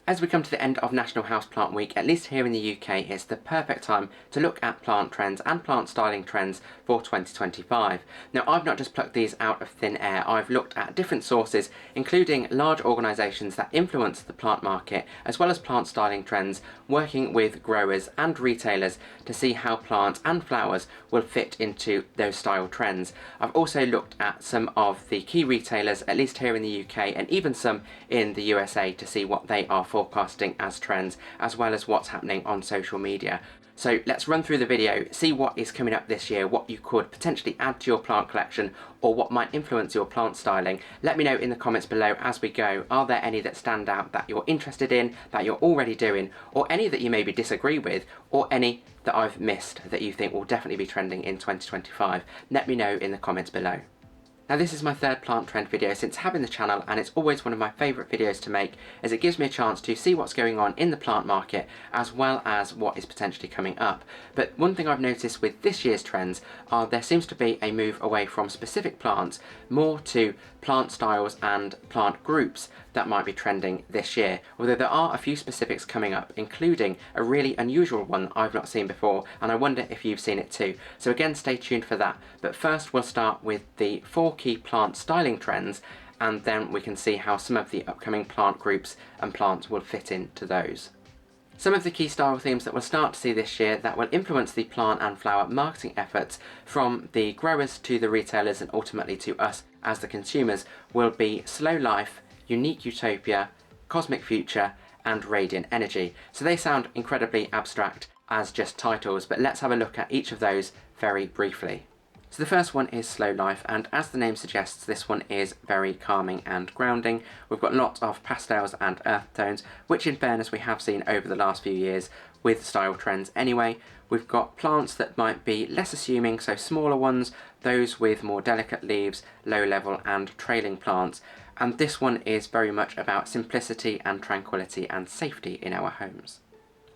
As we come to the end of National Houseplant Week, at least here in the UK, it's the perfect time to look at plant trends and plant styling trends for 2025. Now, I've not just plucked these out of thin air, I've looked at different sources, including large organisations that influence the plant market, as well as plant styling trends, working with growers and retailers to see how plants and flowers will fit into those style trends. I've also looked at some of the key retailers, at least here in the UK, and even some in the USA, to see what they are forecasting as trends, as well as what's happening on social media. So let's run through the video, see what is coming up this year, what you could potentially add to your plant collection, or what might influence your plant styling. Let me know in the comments below as we go. Are there any that stand out that you're interested in, that you're already doing, or any that you maybe disagree with, or any that I've missed that you think will definitely be trending in 2025? Let me know in the comments below. Now, this is my third plant trend video since having the channel, and it's always one of my favourite videos to make, as it gives me a chance to see what's going on in the plant market as well as what is potentially coming up. But one thing I've noticed with this year's trends are there seems to be a move away from specific plants, more to plant styles and plant groups that might be trending this year, although there are a few specifics coming up, including a really unusual one I've not seen before, and I wonder if you've seen it too. So again, stay tuned for that. But first we'll start with the 4 key plant styling trends, and then we can see how some of the upcoming plant groups and plants will fit into those. Some of the key style themes that we'll start to see this year that will influence the plant and flower marketing efforts from the growers to the retailers and ultimately to us as the consumers will be slow life, unique utopia, cosmic future, and radiant energy. So they sound incredibly abstract as just titles, but let's have a look at each of those very briefly. So the first one is slow life, and as the name suggests, this one is very calming and grounding. We've got lots of pastels and earth tones, which in fairness we have seen over the last few years with style trends anyway. We've got plants that might be less assuming, so smaller ones, those with more delicate leaves, low level and trailing plants. And this one is very much about simplicity and tranquility and safety in our homes.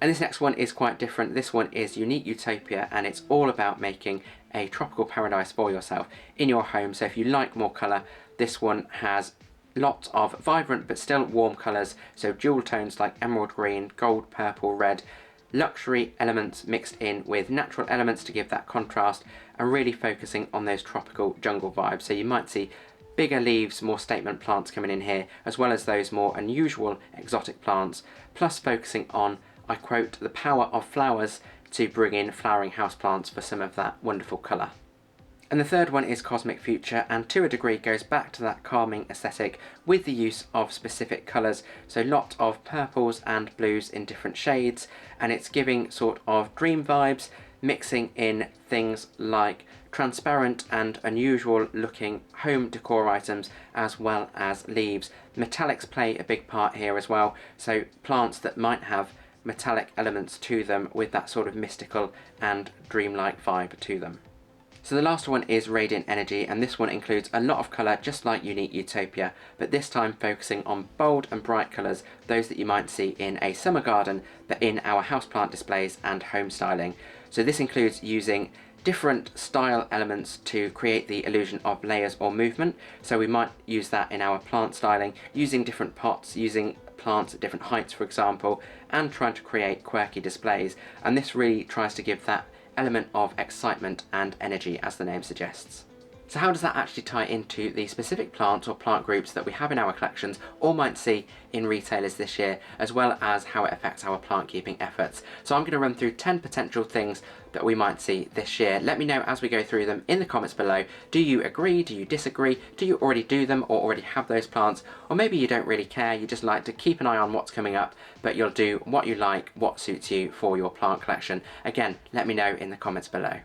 And this next one is quite different. This one is Unique Utopia, and it's all about making a tropical paradise for yourself in your home. So if you like more colour, this one has lots of vibrant but still warm colours, so dual tones like emerald green, gold, purple, red, luxury elements mixed in with natural elements to give that contrast, and really focusing on those tropical jungle vibes. So you might see bigger leaves, more statement plants coming in here, as well as those more unusual exotic plants, plus focusing on, I quote, the power of flowers to bring in flowering houseplants for some of that wonderful colour. And the third one is Cosmic Future, and to a degree goes back to that calming aesthetic with the use of specific colours, so lot of purples and blues in different shades, and it's giving sort of dream vibes, mixing in things like transparent and unusual looking home decor items as well as leaves. Metallics play a big part here as well, so plants that might have metallic elements to them with that sort of mystical and dreamlike vibe to them. So the last one is Radiant Energy, and this one includes a lot of colour just like Unique Utopia, but this time focusing on bold and bright colours, those that you might see in a summer garden but in our houseplant displays and home styling. So this includes using different style elements to create the illusion of layers or movement, so we might use that in our plant styling, using different pots, using plants at different heights for example, and trying to create quirky displays, and this really tries to give that element of excitement and energy as the name suggests. So how does that actually tie into the specific plants or plant groups that we have in our collections or might see in retailers this year, as well as how it affects our plant keeping efforts? So I'm going to run through 10 potential things that we might see this year. Let me know as we go through them in the comments below. Do you agree? Do you disagree? Do you already do them or already have those plants? Or maybe you don't really care, you just like to keep an eye on what's coming up, but you'll do what you like, what suits you for your plant collection. Again, let me know in the comments below.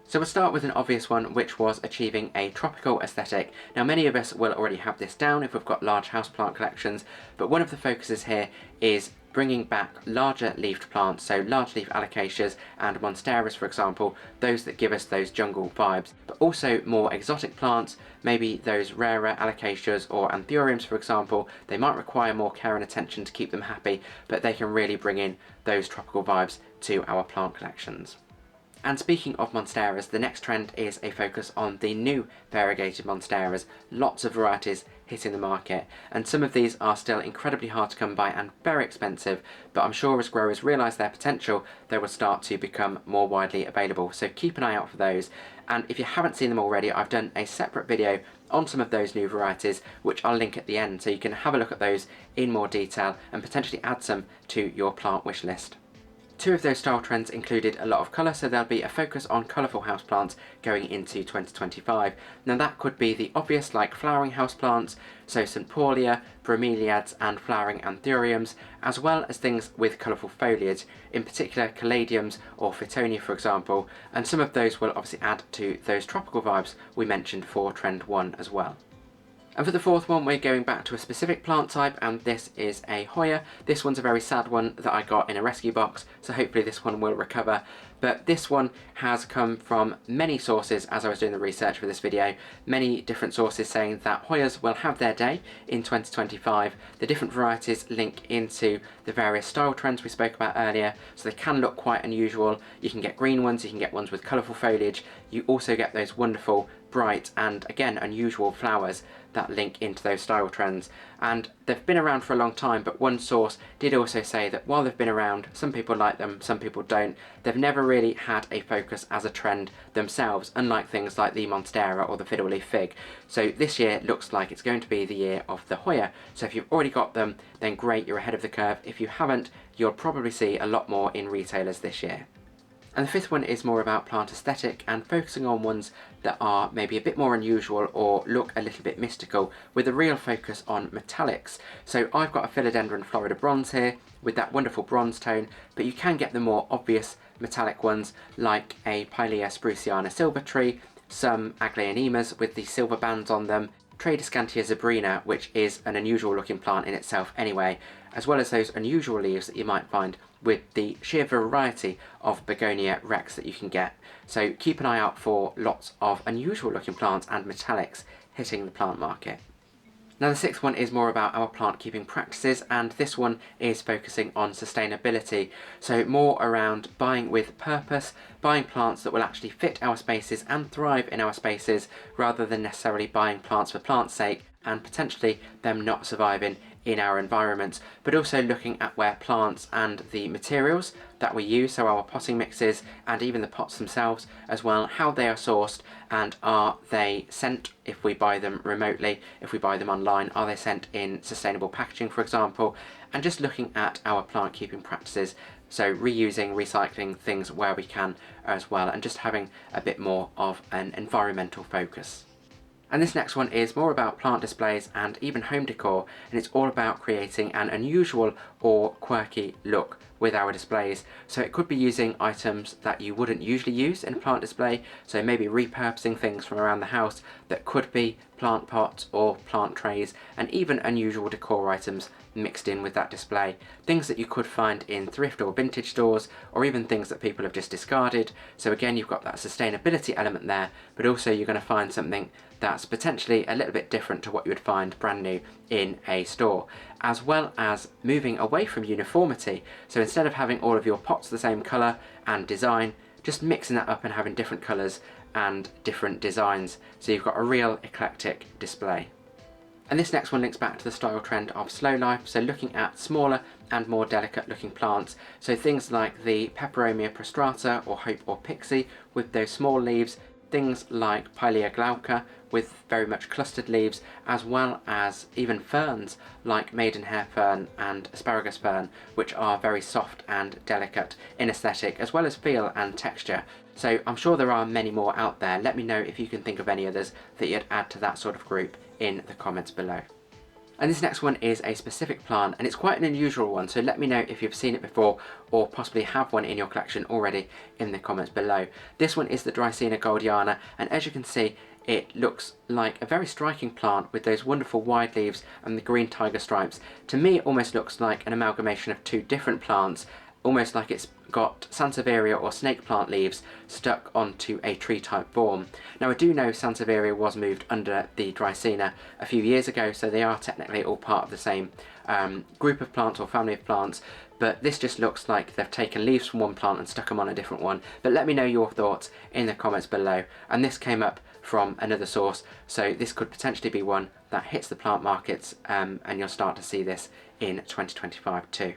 So we'll start with an obvious one, which was achieving a tropical aesthetic. Now many of us will already have this down if we've got large houseplant collections, but one of the focuses here is bringing back larger leafed plants, so large leaf alocasias and monsteras for example, those that give us those jungle vibes, but also more exotic plants, maybe those rarer alocasias or anthuriums for example. They might require more care and attention to keep them happy, but they can really bring in those tropical vibes to our plant collections. And speaking of Monsteras, the next trend is a focus on the new variegated Monsteras. Lots of varieties hitting the market, and some of these are still incredibly hard to come by and very expensive, but I'm sure as growers realise their potential, they will start to become more widely available. So keep an eye out for those. And if you haven't seen them already, I've done a separate video on some of those new varieties, which I'll link at the end, so you can have a look at those in more detail and potentially add some to your plant wish list. Two of those style trends included a lot of colour, so there'll be a focus on colourful houseplants going into 2025. Now that could be the obvious, like flowering houseplants, so St Paulia, bromeliads and flowering anthuriums, as well as things with colourful foliage, in particular caladiums or Fittonia for example, and some of those will obviously add to those tropical vibes we mentioned for trend 1 as well. And for the fourth one, we're going back to a specific plant type, and this is a Hoya. This one's a very sad one that I got in a rescue box, so hopefully this one will recover. But this one has come from many sources as I was doing the research for this video. Many different sources saying that Hoyas will have their day in 2025. The different varieties link into the various style trends we spoke about earlier, so they can look quite unusual. You can get green ones, you can get ones with colourful foliage. You also get those wonderful, bright and again unusual flowers that link into those style trends. And they've been around for a long time, but one source did also say that while they've been around, some people like them, some people don't. They've never really had a focus as a trend themselves, unlike things like the Monstera or the fiddle-leaf fig. So this year looks like it's going to be the year of the Hoya. So if you've already got them, then great, you're ahead of the curve. If you haven't, you'll probably see a lot more in retailers this year. And the fifth one is more about plant aesthetic and focusing on ones that are maybe a bit more unusual or look a little bit mystical, with a real focus on metallics. So I've got a Philodendron Florida Bronze here with that wonderful bronze tone, but you can get the more obvious metallic ones like a Pilea spruciana silver tree, some Aglaonemas with the silver bands on them, Tradescantia zebrina, which is an unusual looking plant in itself anyway, as well as those unusual leaves that you might find with the sheer variety of Begonia rex that you can get. So keep an eye out for lots of unusual looking plants and metallics hitting the plant market. Now the sixth one is more about our plant keeping practices, and this one is focusing on sustainability. So more around buying with purpose, buying plants that will actually fit our spaces and thrive in our spaces, rather than necessarily buying plants for plant's sake and potentially them not surviving in our environments, but also looking at where plants and the materials that we use, so our potting mixes and even the pots themselves as well, how they are sourced, and are they sent, if we buy them remotely, if we buy them online, are they sent in sustainable packaging for example, and just looking at our plant keeping practices, so reusing, recycling things where we can as well, and just having a bit more of an environmental focus. And this next one is more about plant displays and even home decor, and it's all about creating an unusual or quirky look with our displays. So it could be using items that you wouldn't usually use in a plant display, so maybe repurposing things from around the house that could be plant pots or plant trays, and even unusual decor items mixed in with that display. Things that you could find in thrift or vintage stores, or even things that people have just discarded. So again, you've got that sustainability element there, but also you're going to find something that's potentially a little bit different to what you would find brand new in a store, as well as moving away from uniformity. So instead of having all of your pots the same colour and design, just mixing that up and having different colours and different designs, so you've got a real eclectic display. And this next one links back to the style trend of slow life, so looking at smaller and more delicate looking plants, so things like the Peperomia prostrata or Hope or Pixie with those small leaves, things like Pilea glauca with very much clustered leaves, as well as even ferns like maidenhair fern and asparagus fern, which are very soft and delicate in aesthetic as well as feel and texture. So I'm sure there are many more out there. Let me know if you can think of any others that you'd add to that sort of group in the comments below. And this next one is a specific plant, and it's quite an unusual one, so let me know if you've seen it before or possibly have one in your collection already in the comments below. This one is the Cena Goldiana, and as you can see, it looks like a very striking plant with those wonderful wide leaves and the green tiger stripes. To me, it almost looks like an amalgamation of two different plants, almost like it's got Sansevieria or snake plant leaves stuck onto a tree type form. Now I do know Sansevieria was moved under the Dracena a few years ago, so they are technically all part of the same group of plants or family of plants, but this just looks like they've taken leaves from one plant and stuck them on a different one. But let me know your thoughts in the comments below. And this came up from another source, so this could potentially be one that hits the plant markets, and you'll start to see this in 2025 too.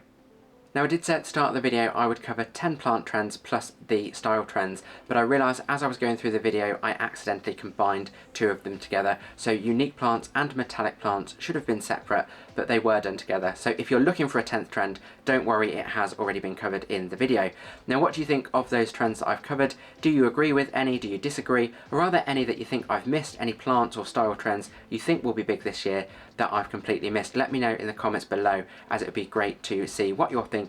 Now I did say at the start of the video I would cover 10 plant trends plus the style trends, but I realised as I was going through the video I accidentally combined two of them together. So unique plants and metallic plants should have been separate, but they were done together. So if you're looking for a 10th trend, don't worry, it has already been covered in the video. Now what do you think of those trends that I've covered? Do you agree with any? Do you disagree? Or are there any that you think I've missed? Any plants or style trends you think will be big this year that I've completely missed? Let me know in the comments below, as it would be great to see what you're thinking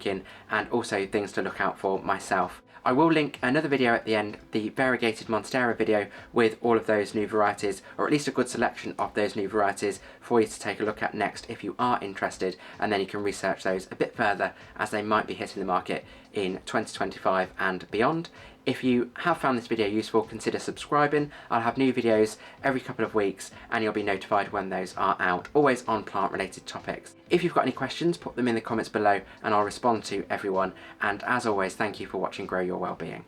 and also things to look out for myself. I will link another video at the end, the Variegated Monstera video, with all of those new varieties, or at least a good selection of those new varieties for you to take a look at next if you are interested, and then you can research those a bit further as they might be hitting the market in 2025 and beyond. If you have found this video useful, consider subscribing. I'll have new videos every couple of weeks and you'll be notified when those are out, always on plant related topics. If you've got any questions, put them in the comments below and I'll respond to everyone. And as always, thank you for watching Grow Your Wellbeing.